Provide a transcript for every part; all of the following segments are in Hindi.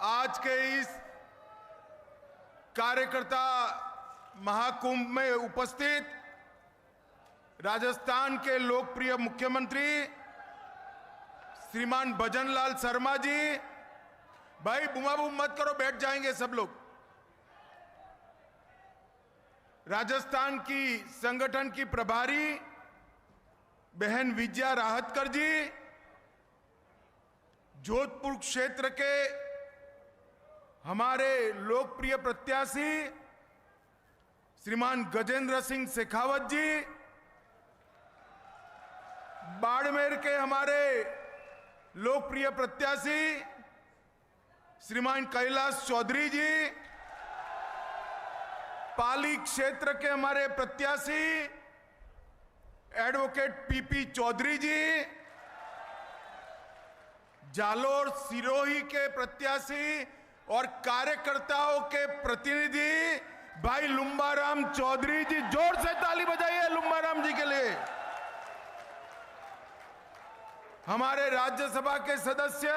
आज के इस कार्यकर्ता महाकुंभ में उपस्थित राजस्थान के लोकप्रिय मुख्यमंत्री श्रीमान भजनलाल शर्मा जी, भाई बुमाबूम मत करो, बैठ जाएंगे सब लोग। राजस्थान की संगठन की प्रभारी बहन विजया राहतकर जी, जोधपुर क्षेत्र के हमारे लोकप्रिय प्रत्याशी श्रीमान गजेंद्र सिंह शेखावत जी, बाड़मेर के हमारे लोकप्रिय प्रत्याशी श्रीमान कैलाश चौधरी जी, पाली क्षेत्र के हमारे प्रत्याशी एडवोकेट पीपी चौधरी जी, जालोर सिरोही के प्रत्याशी और कार्यकर्ताओं के प्रतिनिधि भाई लुम्बाराम चौधरी जी, जोर से ताली बजाइए लुम्बाराम जी के लिए। हमारे राज्यसभा के सदस्य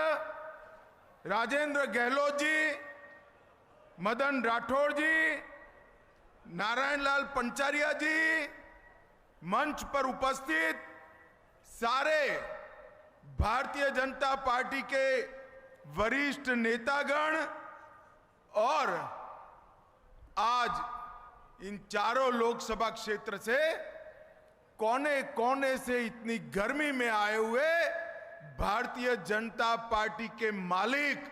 राजेंद्र गहलोत जी, मदन राठौड़ जी, नारायण लाल पंचारिया जी, मंच पर उपस्थित सारे भारतीय जनता पार्टी के वरिष्ठ नेतागण और आज इन चारों लोकसभा क्षेत्र से कोने कोने से इतनी गर्मी में आए हुए भारतीय जनता पार्टी के मालिक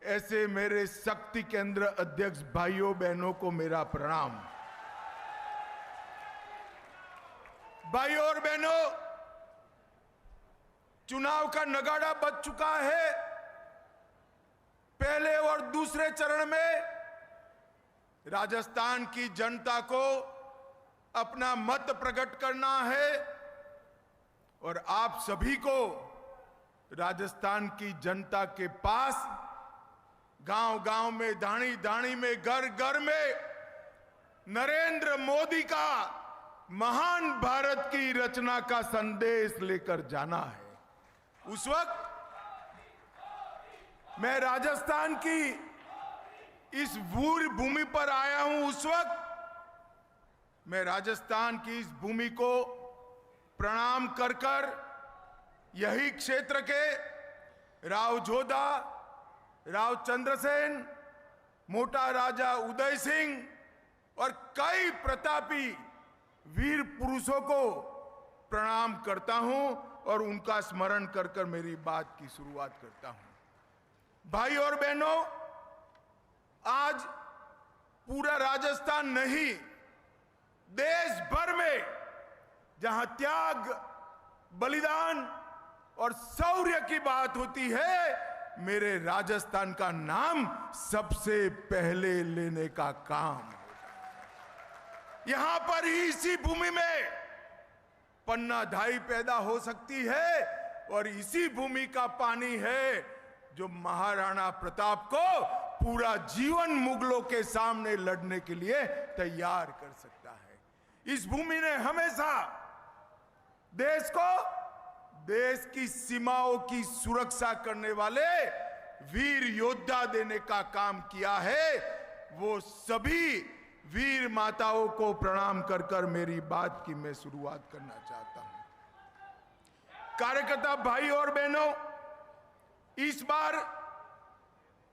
ऐसे मेरे शक्ति केंद्र अध्यक्ष भाइयों बहनों को मेरा प्रणाम। भाइयों और बहनों, चुनाव का नगाड़ा बज चुका है। पहले और दूसरे चरण में राजस्थान की जनता को अपना मत प्रकट करना है और आप सभी को राजस्थान की जनता के पास गांव-गांव में, दाणी-दाणी में, घर-घर में नरेंद्र मोदी का महान भारत की रचना का संदेश लेकर जाना है। उस वक्त मैं राजस्थान की इस वीर भूमि पर आया हूं। उस वक्त मैं राजस्थान की इस भूमि को प्रणाम कर कर यही क्षेत्र के राव जोधा, राव चंद्रसेन, मोटा राजा उदय सिंह और कई प्रतापी वीर पुरुषों को प्रणाम करता हूं और उनका स्मरण कर कर मेरी बात की शुरुआत करता हूं। भाई और बहनों, आज पूरा राजस्थान नहीं, देश भर में जहां त्याग, बलिदान और शौर्य की बात होती है, मेरे राजस्थान का नाम सबसे पहले लेने का काम होता है। यहां पर ही इसी भूमि में पन्ना धाई पैदा हो सकती है और इसी भूमि का पानी है जो महाराणा प्रताप को पूरा जीवन मुगलों के सामने लड़ने के लिए तैयार कर सकता है। इस भूमि ने हमेशा देश को, देश की सीमाओं की सुरक्षा करने वाले वीर योद्धा देने का काम किया है। वो सभी वीर माताओं को प्रणाम कर कर मेरी बात की मैं शुरुआत करना चाहता हूं। कार्यकर्ता भाई और बहनों, इस बार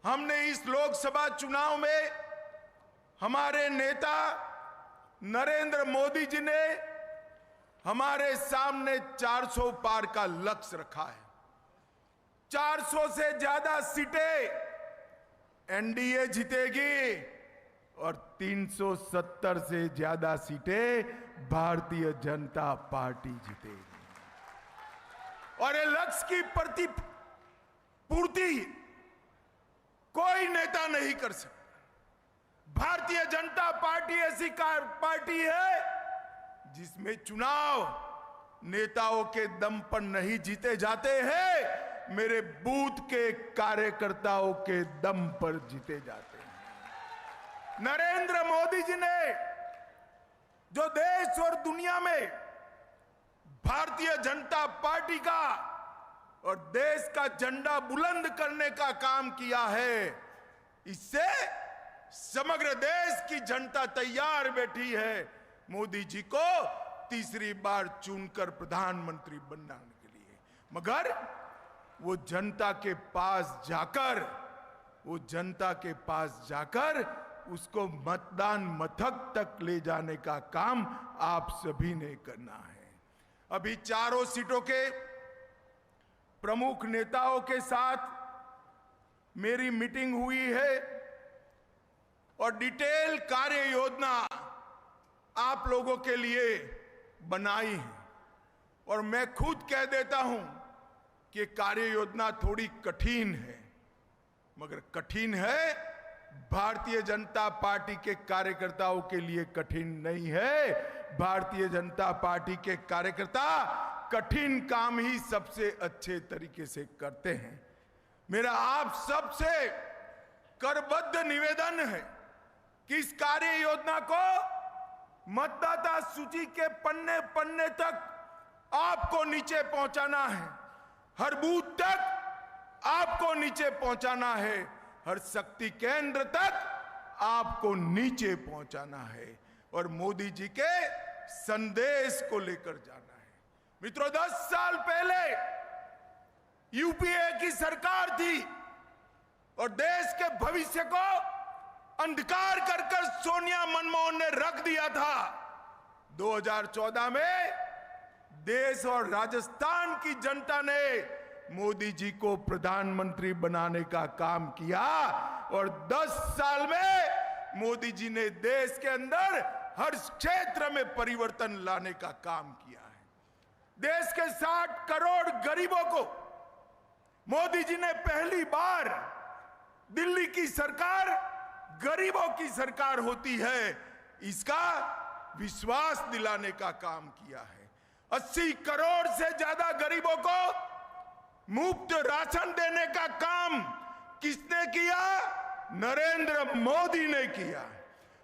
हमने इस लोकसभा चुनाव में हमारे नेता नरेंद्र मोदी जी ने हमारे सामने 400 पार का लक्ष्य रखा है। 400 से ज्यादा सीटें एनडीए जीतेगी और 370 से ज्यादा सीटें भारतीय जनता पार्टी जीतेगी। और ये लक्ष्य की पूर्ति कोई नेता नहीं कर सकता। भारतीय जनता पार्टी ऐसी पार्टी है जिसमें चुनाव नेताओं के दम पर नहीं जीते जाते हैं, मेरे बूथ के कार्यकर्ताओं के दम पर जीते जाते हैं। नरेंद्र मोदी जी ने जो देश और दुनिया में भारतीय जनता पार्टी का और देश का झंडा बुलंद करने का काम किया है, इससे समग्र देश की जनता तैयार बैठी है मोदी जी को तीसरी बार चुनकर प्रधानमंत्री बनाने के लिए। मगर वो जनता के पास जाकर उसको मतदान मथक तक ले जाने का काम आप सभी ने करना है। अभी चारों सीटों के प्रमुख नेताओं के साथ मेरी मीटिंग हुई है और डिटेल कार्य योजना आप लोगों के लिए बनाई है। और मैं खुद कह देता हूं कि कार्य योजना थोड़ी कठिन है, मगर कठिन है भारतीय जनता पार्टी के कार्यकर्ताओं के लिए कठिन नहीं है। भारतीय जनता पार्टी के कार्यकर्ता कठिन काम ही सबसे अच्छे तरीके से करते हैं। मेरा आप सबसे करबद्ध निवेदन है कि इस कार्य योजना को मतदाता सूची के पन्ने पन्ने तक आपको नीचे पहुंचाना है, हर बूथ तक आपको नीचे पहुंचाना है, हर शक्ति केंद्र तक आपको नीचे पहुंचाना है और मोदी जी के संदेश को लेकर जाना है। मित्रों, 10 साल पहले यूपीए की सरकार थी और देश के भविष्य को अंधकार कर सोनिया मनमोहन ने रख दिया था। 2014 में देश और राजस्थान की जनता ने मोदी जी को प्रधानमंत्री बनाने का काम किया और 10 साल में मोदी जी ने देश के अंदर हर क्षेत्र में परिवर्तन लाने का काम किया है। देश के 60 करोड़ गरीबों को मोदी जी ने पहली बार, दिल्ली की सरकार गरीबों की सरकार होती है, इसका विश्वास दिलाने का काम किया है। 80 करोड़ से ज्यादा गरीबों को मुफ्त राशन देने का काम किसने किया? नरेंद्र मोदी ने किया।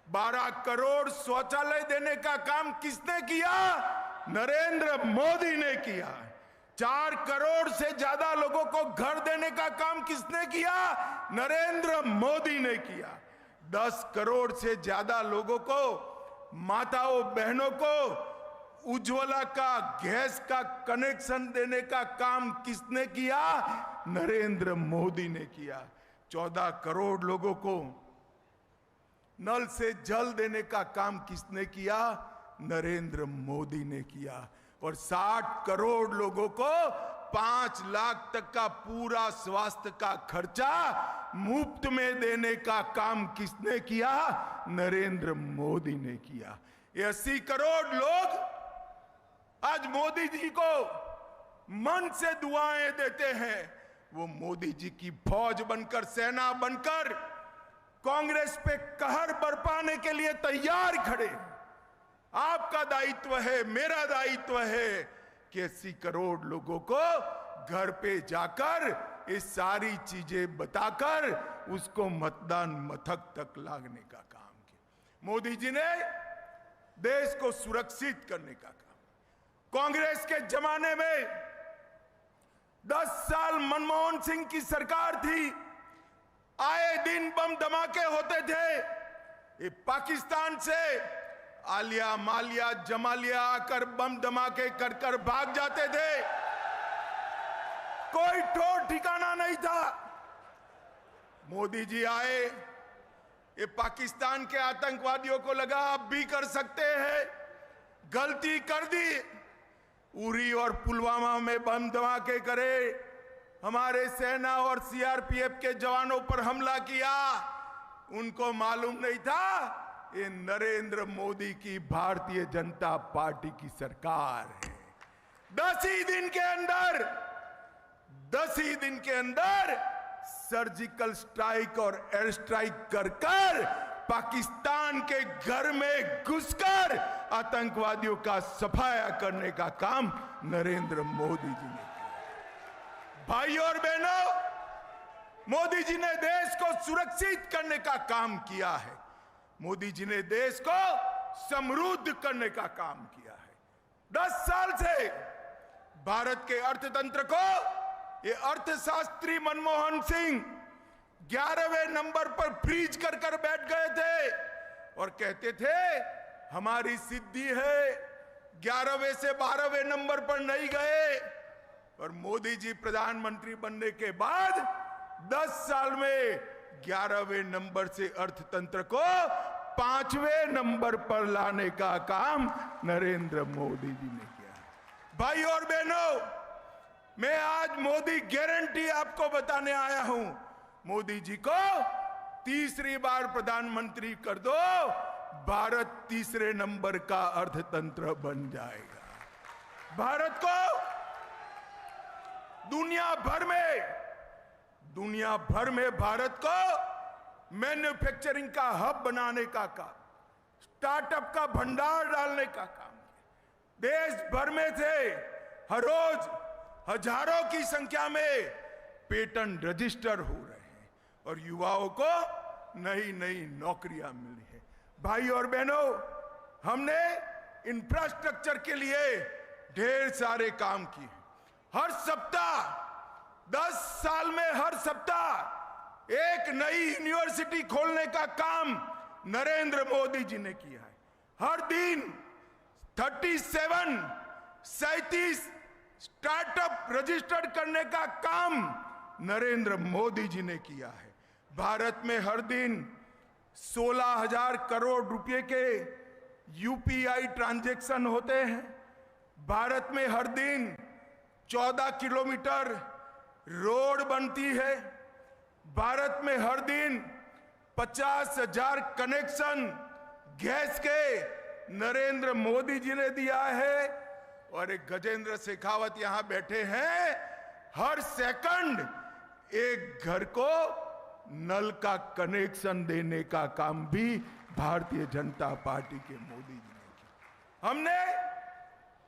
12 करोड़ शौचालय देने का काम किसने किया? नरेंद्र मोदी ने किया। 4 करोड़ से ज्यादा लोगों को घर देने का काम किसने किया? नरेंद्र मोदी ने किया। 10 करोड़ से ज्यादा लोगों को, माताओं बहनों को उज्ज्वला का गैस का कनेक्शन देने का काम किसने किया? नरेंद्र मोदी ने किया। 14 करोड़ लोगों को नल से जल देने का काम किसने किया? नरेंद्र मोदी ने किया। और 60 करोड़ लोगों को 5 लाख तक का पूरा स्वास्थ्य का खर्चा मुफ्त में देने का काम किसने किया? नरेंद्र मोदी ने किया। ये 80 करोड़ लोग आज मोदी जी को मन से दुआएं देते हैं। वो मोदी जी की फौज बनकर, सेना बनकर कांग्रेस पे कहर बरपाने के लिए तैयार खड़े। आपका दायित्व है, मेरा दायित्व है कि 80 करोड़ लोगों को घर पे जाकर ये सारी चीजें बताकर उसको मतदान मथक तक लाने का काम किया। मोदी जी ने देश को सुरक्षित करने का काम। कांग्रेस के जमाने में 10 साल मनमोहन सिंह की सरकार थी, आए दिन बम धमाके होते थे। ये पाकिस्तान से आलिया, मालिया, जमालिया आकर बम धमाके कर कर भाग जाते थे। कोई ठोर ठिकाना नहीं था। मोदी जी आए, ये पाकिस्तान के आतंकवादियों को लगा अब भी कर सकते हैं, गलती कर दी। उरी और पुलवामा में बम धमाके करे, हमारे सेना और सीआरपीएफ के जवानों पर हमला किया। उनको मालूम नहीं था ये नरेंद्र मोदी की भारतीय जनता पार्टी की सरकार है। 10 ही दिन के अंदर सर्जिकल स्ट्राइक और एयर स्ट्राइक कर पाकिस्तान के घर में घुसकर आतंकवादियों का सफाया करने का काम नरेंद्र मोदी जी ने किया। भाइयों और बहनों, मोदी जी ने देश को सुरक्षित करने का काम किया है। मोदी जी ने देश को समृद्ध करने का काम किया है। 10 साल से भारत के अर्थतंत्र को ये अर्थशास्त्री मनमोहन सिंह 11वें नंबर पर फ्रीज कर कर बैठ गए थे और कहते थे हमारी सिद्धि है, 11वें से 12वें नंबर पर नहीं गए। और मोदी जी प्रधानमंत्री बनने के बाद 10 साल में 11वें नंबर से अर्थतंत्र को 5वें नंबर पर लाने का काम नरेंद्र मोदी जी ने किया। भाई और बहनों, मैं आज मोदी गारंटी आपको बताने आया हूं। मोदी जी को तीसरी बार प्रधानमंत्री कर दो, भारत तीसरे नंबर का अर्थतंत्र बन जाएगा। भारत को दुनिया भर में भारत को मैन्युफैक्चरिंग का हब बनाने का काम, स्टार्टअप का भंडार डालने का काम, देश भर में से हर रोज हजारों की संख्या में पेटेंट रजिस्टर हो रहे हैं और युवाओं को नई नई नौकरियां मिली है। भाई और बहनों, हमने इंफ्रास्ट्रक्चर के लिए ढेर सारे काम किए। हर सप्ताह 10 साल में हर सप्ताह एक नई यूनिवर्सिटी खोलने का काम नरेंद्र मोदी जी ने किया है। हर दिन 37 स्टार्टअप रजिस्टर्ड करने का काम नरेंद्र मोदी जी ने किया है। भारत में हर दिन 16,000 करोड़ रुपए के यूपीआई ट्रांजैक्शन होते हैं। भारत में हर दिन 14 किलोमीटर रोड बनती है। भारत में हर दिन 50,000 कनेक्शन गैस के नरेंद्र मोदी जी ने दिया है। और एक गजेंद्र शेखावत यहां बैठे हैं, हर सेकंड एक घर को नल का कनेक्शन देने का काम भी भारतीय जनता पार्टी के मोदी जी ने किया। हमने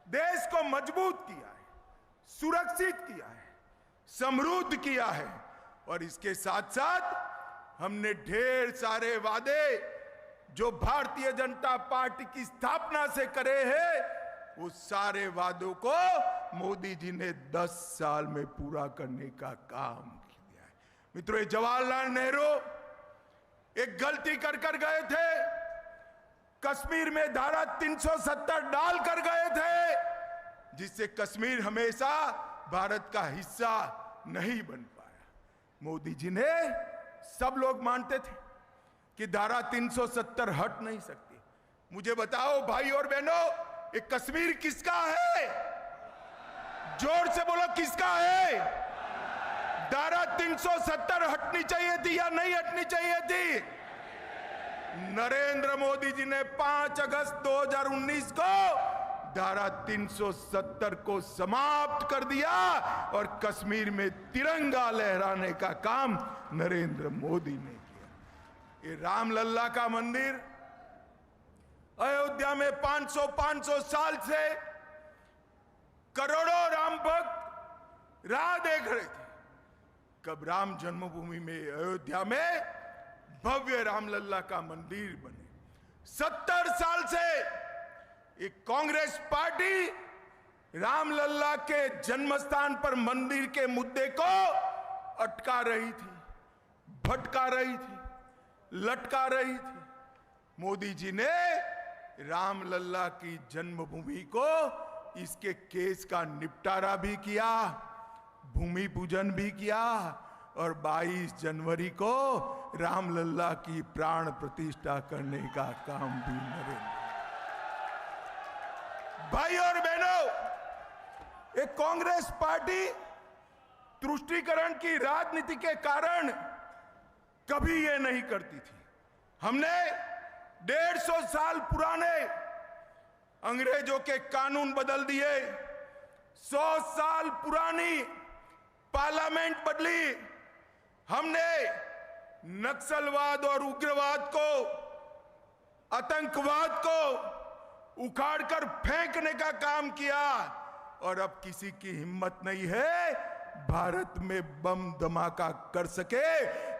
देश को मजबूत किया है, सुरक्षित किया है, समृद्ध किया है और इसके साथ साथ हमने ढेर सारे वादे जो भारतीय जनता पार्टी की स्थापना से करे हैं, वो सारे वादों को मोदी जी ने 10 साल में पूरा करने का काम किया है। मित्रों, जवाहरलाल नेहरू एक गलती कर गए थे। कश्मीर में धारा 370 डाल कर गए थे, जिससे कश्मीर हमेशा भारत का हिस्सा नहीं बन पाया। मोदी जी ने, सब लोग मानते थे कि धारा 370 हट नहीं सकती। मुझे बताओ भाई और बहनों, ये कश्मीर किसका है? जोर से बोलो, किसका है? धारा 370 हटनी चाहिए थी या नहीं हटनी चाहिए थी? नरेंद्र मोदी जी ने 5 अगस्त 2019 को धारा 370 को समाप्त कर दिया और कश्मीर में तिरंगा लहराने का काम नरेंद्र मोदी ने किया। ये रामलल्ला का मंदिर अयोध्या में 500 साल से करोड़ों राम भक्त राह देख रहे थे कब राम जन्मभूमि में अयोध्या में भव्य रामलल्ला का मंदिर बने। 70 साल से एक कांग्रेस पार्टी रामलल्ला के जन्मस्थान पर मंदिर के मुद्दे को अटका रही थी, भटका रही थी, लटका रही थी। मोदी जी ने रामलल्ला की जन्मभूमि को, इसके केस का निपटारा भी किया, भूमि पूजन भी किया और 22 जनवरी को रामलल्ला की प्राण प्रतिष्ठा करने का काम भी नरेंद्र। भाई और बहनों, एक कांग्रेस पार्टी तुष्टीकरण की राजनीति के कारण कभी ये नहीं करती थी। हमने 150 साल पुराने अंग्रेजों के कानून बदल दिए, 100 साल पुरानी पार्लियामेंट बदली। हमने नक्सलवाद और उग्रवाद को, आतंकवाद को उखाड़कर फेंकने का काम किया और अब किसी की हिम्मत नहीं है भारत में बम धमाका कर सके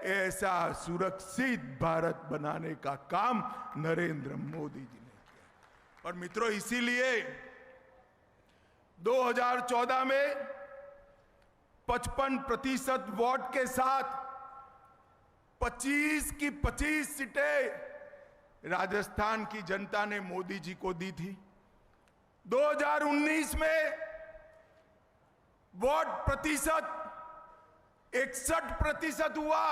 ऐसा सुरक्षित भारत बनाने का काम नरेंद्र मोदी जी ने किया। और मित्रों, इसीलिए 2014 में 55% वोट के साथ 25 की 25 सीटें राजस्थान की जनता ने मोदी जी को दी थी। 2019 में वोट प्रतिशत 61% हुआ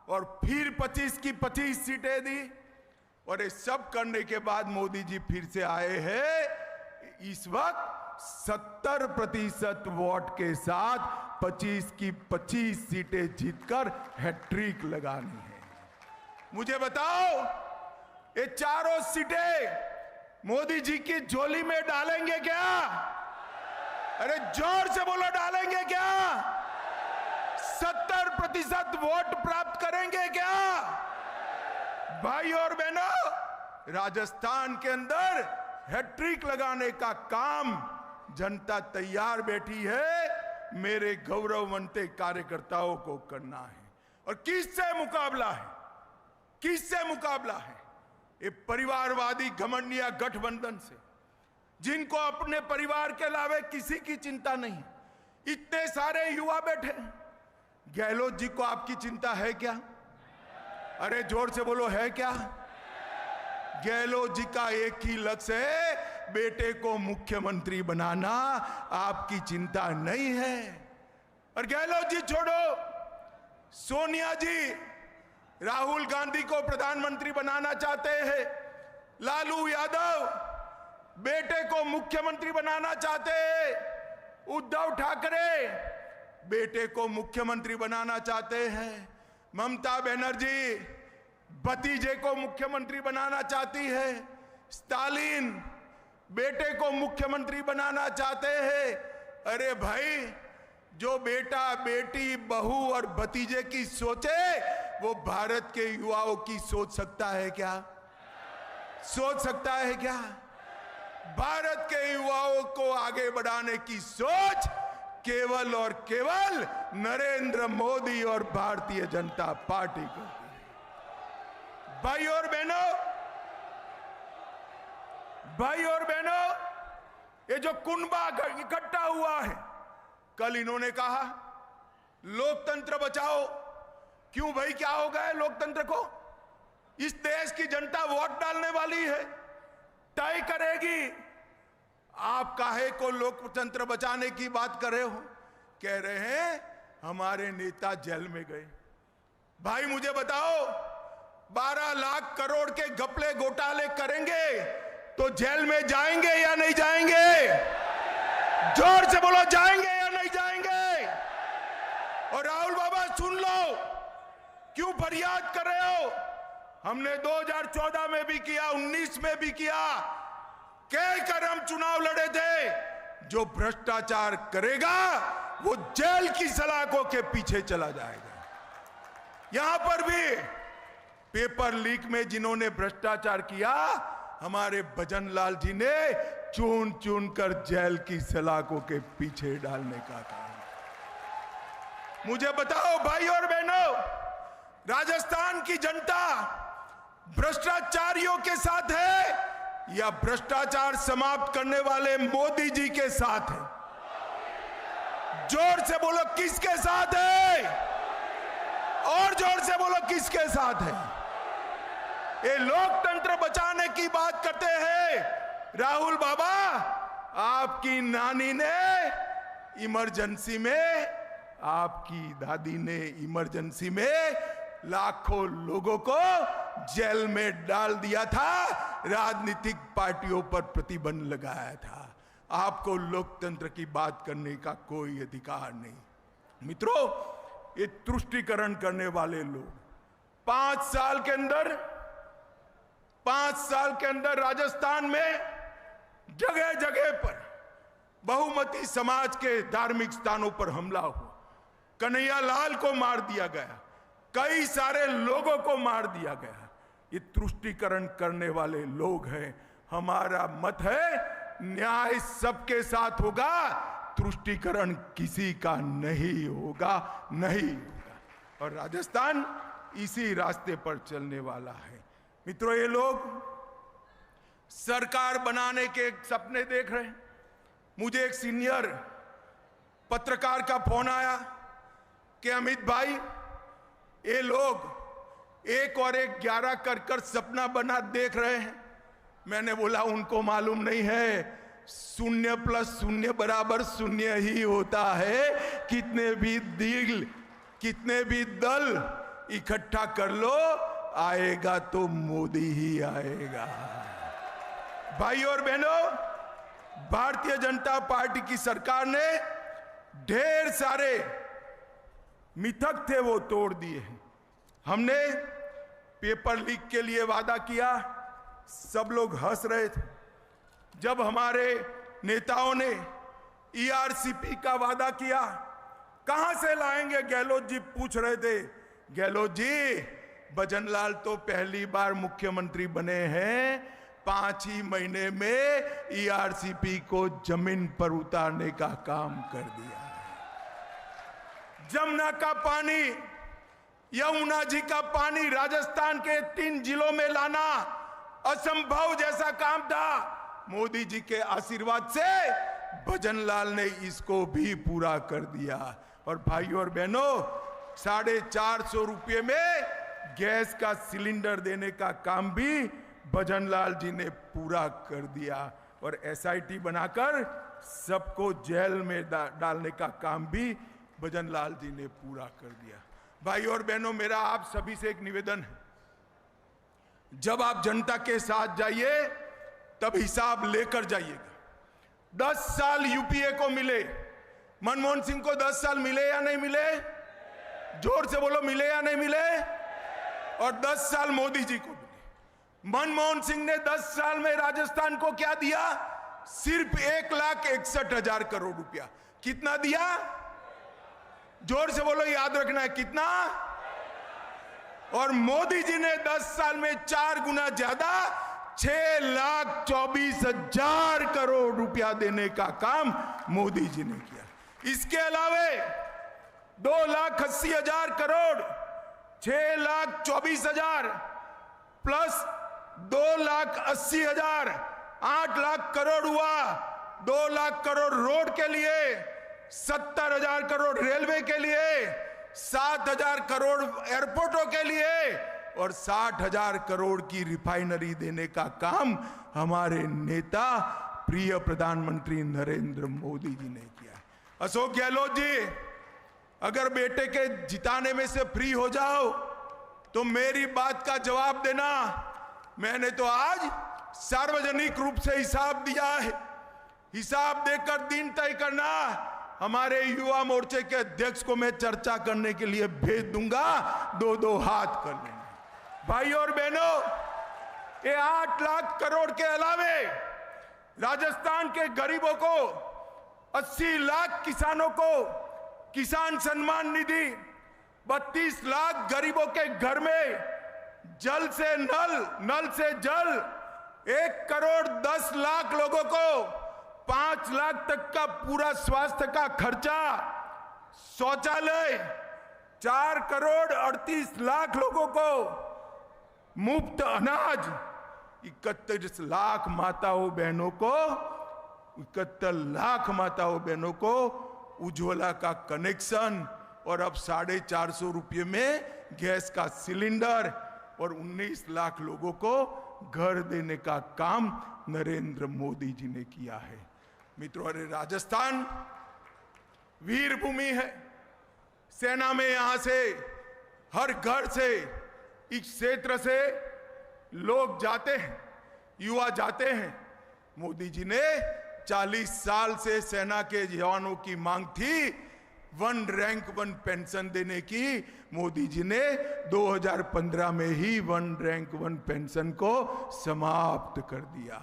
और फिर 25 की 25 सीटें दी। और ये सब करने के बाद मोदी जी फिर से आए हैं इस वक्त 70% वोट के साथ 25 की 25 सीटें जीतकर हैट्रिक लगानी है। मुझे बताओ, ये चारों सीटें मोदी जी की झोली में डालेंगे क्या? अरे जोर से बोलो, डालेंगे क्या? 70% वोट प्राप्त करेंगे क्या? भाई और बहनों, राजस्थान के अंदर हैट्रिक लगाने का काम जनता तैयार बैठी है। मेरे गौरववंते कार्यकर्ताओं को करना है। और किससे मुकाबला है? किससे मुकाबला है? ये परिवारवादी घमंडिया गठबंधन से, जिनको अपने परिवार के अलावा किसी की चिंता नहीं। इतने सारे युवा बैठे। गहलोत जी को आपकी चिंता है क्या? अरे जोर से बोलो, है क्या? गहलोत जी का एक ही लक्ष्य है, बेटे को मुख्यमंत्री बनाना। आपकी चिंता नहीं है। और गहलोत जी छोड़ो, सोनिया जी राहुल गांधी को प्रधानमंत्री बनाना चाहते हैं। लालू यादव बेटे को मुख्यमंत्री बनाना चाहते हैं। उद्धव ठाकरे बेटे को मुख्यमंत्री बनाना चाहते हैं। ममता बनर्जी भतीजे को मुख्यमंत्री बनाना चाहती है। स्टालिन बेटे को मुख्यमंत्री बनाना चाहते हैं। अरे भाई, जो बेटा बेटी बहू और भतीजे की सोचे, वो भारत के युवाओं की सोच सकता है क्या? सोच सकता है क्या? भारत के युवाओं को आगे बढ़ाने की सोच केवल और केवल नरेंद्र मोदी और भारतीय जनता पार्टी करती है। भाई और बहनों, ये जो कुनबा इकट्ठा हुआ है, कल इन्होंने कहा लोकतंत्र बचाओ। क्यों भाई, क्या हो गया है लोकतंत्र को? इस देश की जनता वोट डालने वाली है, तय करेगी। आप काहे को लोकतंत्र बचाने की बात कर रहे हो? कह रहे हैं हमारे नेता जेल में गए। भाई मुझे बताओ, 12 लाख करोड़ के घपले घोटाले करेंगे तो जेल में जाएंगे या नहीं जाएंगे? जोर से बोलो, जाएंगे या नहीं जाएंगे? और राहुल बाबा सुन लो, क्यों फरियाद कर रहे हो? हमने 2014 में भी किया, 19 में भी किया। कहकर हम चुनाव लड़े थे, जो भ्रष्टाचार करेगा वो जेल की सलाखों के पीछे चला जाएगा। यहां पर भी पेपर लीक में जिन्होंने भ्रष्टाचार किया, हमारे भजन लाल जी ने चुन चुन कर जेल की सलाखों के पीछे डालने का काम। मुझे बताओ भाई और बहनों, राजस्थान की जनता भ्रष्टाचारियों के साथ है या भ्रष्टाचार समाप्त करने वाले मोदी जी के साथ है? जोर से बोलो, किसके साथ है? और जोर से बोलो, किसके साथ है? ये लोकतंत्र बचाने की बात करते हैं। राहुल बाबा, आपकी नानी ने इमरजेंसी में, आपकी दादी ने इमरजेंसी में लाखों लोगों को जेल में डाल दिया था, राजनीतिक पार्टियों पर प्रतिबंध लगाया था। आपको लोकतंत्र की बात करने का कोई अधिकार नहीं। मित्रों, ये तुष्टीकरण करने वाले लोग 5 साल के अंदर राजस्थान में जगह जगह पर बहुमती समाज के धार्मिक स्थानों पर हमला हुआ। कन्हैया लाल को मार दिया गया, कई सारे लोगों को मार दिया गया। ये तुष्टीकरण करने वाले लोग हैं। हमारा मत है, न्याय सबके साथ होगा, तुष्टीकरण किसी का नहीं होगा। और राजस्थान इसी रास्ते पर चलने वाला है। मित्रों, ये लोग सरकार बनाने के सपने देख रहे हैं। मुझे एक सीनियर पत्रकार का फोन आया कि अमित भाई, ये लोग एक और एक 11 कर कर सपना बना देख रहे हैं। मैंने बोला उनको मालूम नहीं है 0 + 0 = 0 ही होता है। कितने भी दल इकट्ठा कर लो, आएगा तो मोदी ही आएगा। भाई और बहनों, भारतीय जनता पार्टी की सरकार ने ढेर सारे मिथक थे वो तोड़ दिए हैं। हमने पेपर लीक के लिए वादा किया, सब लोग हंस रहे थे। जब हमारे नेताओं ने ईआरसीपी का वादा किया, कहां से लाएंगे गहलोत जी पूछ रहे थे। गहलोत जी, भजनलाल तो पहली बार मुख्यमंत्री बने हैं, 5 ही महीने में ईआरसीपी को जमीन पर उतारने का काम कर दिया है। जमुना का पानी, यमुना जी का पानी राजस्थान के 3 जिलों में लाना असंभव जैसा काम था। मोदी जी के आशीर्वाद से भजनलाल ने इसको भी पूरा कर दिया। और भाइयों और बहनों, 450 रुपये में गैस का सिलेंडर देने का काम भी भजनलाल जी ने पूरा कर दिया। और एसआईटी बनाकर सबको जेल में डालने का काम भी भजनलाल जी ने पूरा कर दिया। भाई और बहनों, मेरा आप सभी से एक निवेदन है, जब आप जनता के साथ जाइए तब हिसाब लेकर जाइएगा। 10 साल यूपीए को मिले, मनमोहन सिंह को 10 साल मिले या नहीं मिले? जोर से बोलो, मिले या नहीं मिले? और 10 साल मोदी जी को मिले। मनमोहन सिंह ने 10 साल में राजस्थान को क्या दिया? सिर्फ 1,61,000 करोड़ रुपया। कितना दिया? जोर से बोलो, याद रखना है, कितना? और मोदी जी ने 10 साल में 4 गुना ज्यादा 6,24,000 करोड़ रुपया देने का काम मोदी जी ने किया। इसके अलावे 2,80,000 करोड़, 6,24,000 प्लस 2,80,000, 8 लाख करोड़ हुआ। 2 लाख करोड़ रोड के लिए, 70,000 करोड़ रेलवे के लिए, 7,000 करोड़ एयरपोर्टों के लिए और 60,000 करोड़ की रिफाइनरी देने का काम हमारे नेता प्रिय प्रधानमंत्री नरेंद्र मोदी जी ने किया। अशोक गहलोत जी, अगर बेटे के जिताने में से फ्री हो जाओ तो मेरी बात का जवाब देना। मैंने तो आज सार्वजनिक रूप से हिसाब दिया है, हिसाब देकर दिन तय करना। हमारे युवा मोर्चे के अध्यक्ष को मैं चर्चा करने के लिए भेज दूंगा, 2-2 हाथ कर लेंगे। भाई और बहनों, ये 8 लाख करोड़ के अलावे राजस्थान के गरीबों को, 80 लाख किसानों को किसान सम्मान निधि, 32 लाख गरीबों के घर में जल से नल, नल से जल, 1 करोड़ 10 लाख लोगों को 5 लाख तक का पूरा स्वास्थ्य का खर्चा, शौचालय, 4 करोड़ 38 लाख लोगों को मुफ्त अनाज, 31 लाख माताओं बहनों को, 71 लाख माताओं बहनों को उज्ज्वला का कनेक्शन, और अब 450 रुपये में गैस का सिलेंडर, और 19 लाख लोगों को घर देने का काम नरेंद्र मोदी जी ने किया है। मित्रों, अरे राजस्थान वीर भूमि है। सेना में यहां से हर घर से, इस क्षेत्र से लोग जाते हैं, युवा जाते हैं। मोदी जी ने 40 साल से सेना के जवानों की मांग थी 1 रैंक 1 पेंशन देने की। मोदी जी ने 2015 में ही 1 रैंक 1 पेंशन को समाप्त कर दिया।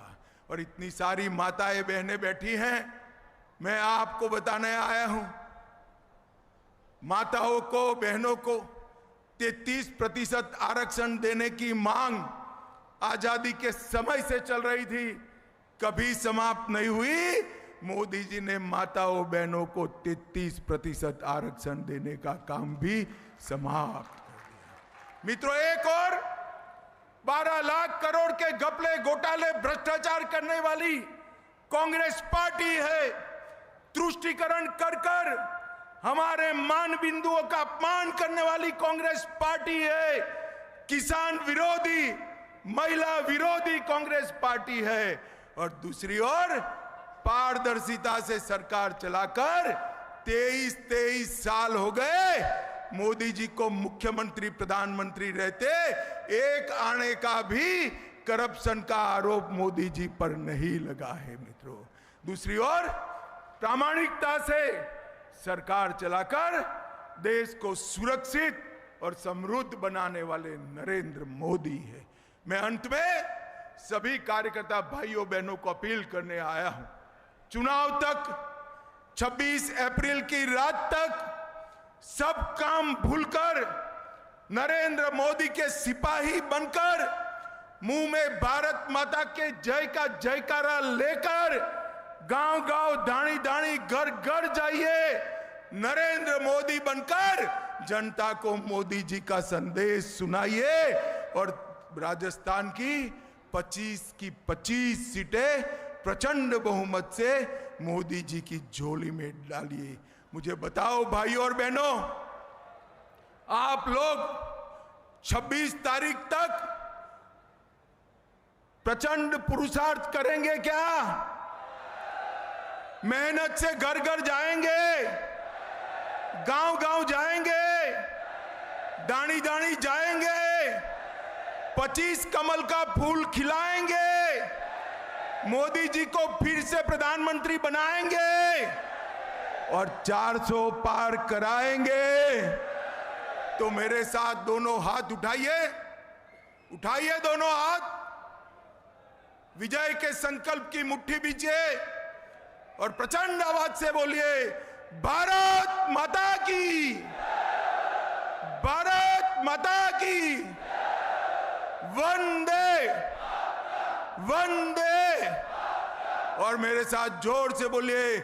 और इतनी सारी माताएं बहनें बैठी हैं, मैं आपको बताने आया हूं, माताओं को, बहनों को 33% आरक्षण देने की मांग आजादी के समय से चल रही थी, कभी समाप्त नहीं हुई। मोदी जी ने माताओं बहनों को 33% आरक्षण देने का काम भी समाप्त कर दिया। मित्रों, एक और 12 लाख करोड़ के घपले, घोटाले, भ्रष्टाचार करने वाली कांग्रेस पार्टी है। तुष्टीकरण कर कर हमारे मान बिंदुओं का अपमान करने वाली कांग्रेस पार्टी है। किसान विरोधी, महिला विरोधी कांग्रेस पार्टी है, और दूसरी ओर पारदर्शिता से सरकार चलाकर 23 साल हो गए मोदी जी को मुख्यमंत्री प्रधानमंत्री रहते, एक आने का भी करप्शन का आरोप मोदी जी पर नहीं लगा है मित्रों। दूसरी ओर प्रामाणिकता से सरकार चलाकर देश को सुरक्षित और समृद्ध बनाने वाले नरेंद्र मोदी है। मैं अंत में सभी कार्यकर्ता भाइयों बहनों को अपील करने आया हूं, चुनाव तक 26 अप्रैल की रात तक सब काम भूलकर नरेंद्र मोदी के सिपाही बनकर मुंह में भारत माता के जय का जयकारा लेकर गांव-गांव, दाणी-दाणी, घर-घर जाइए, नरेंद्र मोदी बनकर जनता को मोदी जी का संदेश सुनाइए और राजस्थान की 25 की 25 सीटें प्रचंड बहुमत से मोदी जी की झोली में डालिए। मुझे बताओ भाइयों और बहनों, आप लोग 26 तारीख तक प्रचंड पुरुषार्थ करेंगे क्या? मेहनत से घर घर जाएंगे, गांव-गांव जाएंगे, दाणी-दाणी जाएंगे, 25 कमल का फूल खिलाएंगे, मोदी जी को फिर से प्रधानमंत्री बनाएंगे और 400 पार कराएंगे। तो मेरे साथ दोनों हाथ उठाइए, उठाइए दोनों हाथ, विजय के संकल्प की मुट्ठी बीजिए और प्रचंड आवाज से बोलिए, भारत माता की, भारत माता की, वंदे वंदे। और मेरे साथ जोर से बोलिए,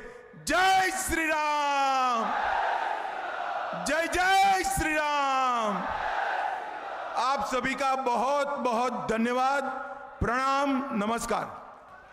जय श्री राम, जय जय श्री राम। आप सभी का बहुत बहुत धन्यवाद, प्रणाम, नमस्कार।